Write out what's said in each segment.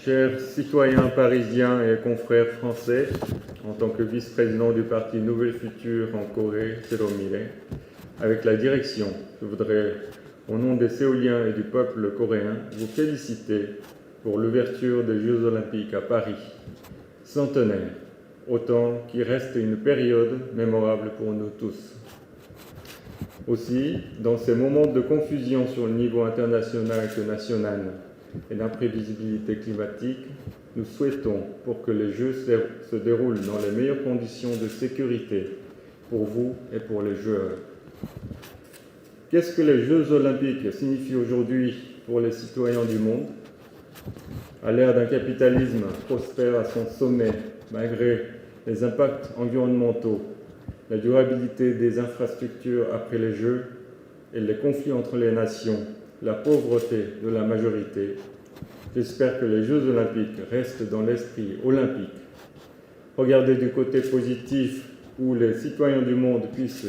Chers citoyens parisiens et confrères français, en tant que vice-président du parti Nouvelle Future en Corée, Séromile, avec la direction, je voudrais, au nom des Séouliens et du peuple coréen, vous féliciter pour l'ouverture des Jeux Olympiques à Paris, centenaire, autant qui reste une période mémorable pour nous tous. Aussi, dans ces moments de confusion sur le niveau international que national et d'imprévisibilité climatique, nous souhaitons pour que les Jeux se déroulent dans les meilleures conditions de sécurité pour vous et pour les joueurs. Qu'est-ce que les Jeux Olympiques signifient aujourd'hui pour les citoyens du monde? À l'ère d'un capitalisme prospère à son sommet, malgré les impacts environnementaux, la durabilité des infrastructures après les Jeux et les conflits entre les nations, la pauvreté de la majorité, j'espère que les Jeux Olympiques restent dans l'esprit olympique. Regardez du côté positif où les citoyens du monde puissent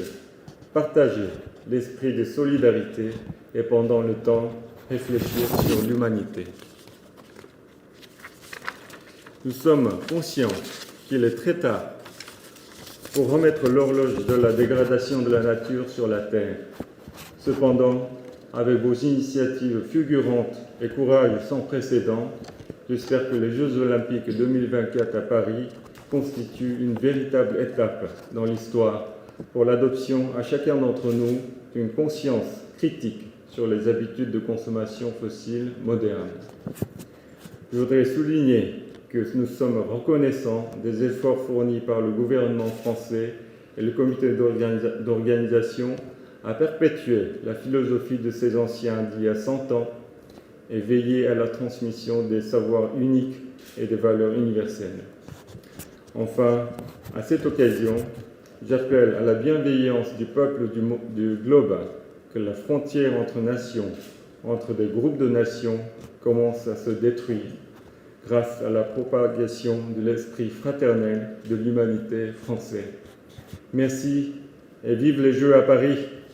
partager l'esprit de solidarité et pendant le temps réfléchir sur l'humanité. Nous sommes conscients qu'il est très tard pour remettre l'horloge de la dégradation de la nature sur la Terre. Cependant, avec vos initiatives fulgurantes et courage sans précédent, j'espère que les Jeux Olympiques 2024 à Paris constituent une véritable étape dans l'histoire pour l'adoption à chacun d'entre nous d'une conscience critique sur les habitudes de consommation fossile modernes. Je voudrais souligner que nous sommes reconnaissants des efforts fournis par le gouvernement français et le comité d'organisation à perpétuer la philosophie de ces anciens d'il y a 100 ans et veiller à la transmission des savoirs uniques et des valeurs universelles. Enfin, à cette occasion, j'appelle à la bienveillance du peuple du globe que la frontière entre nations, entre des groupes de nations, commence à se détruire grâce à la propagation de l'esprit fraternel de l'humanité française. Merci et vive les Jeux à Paris!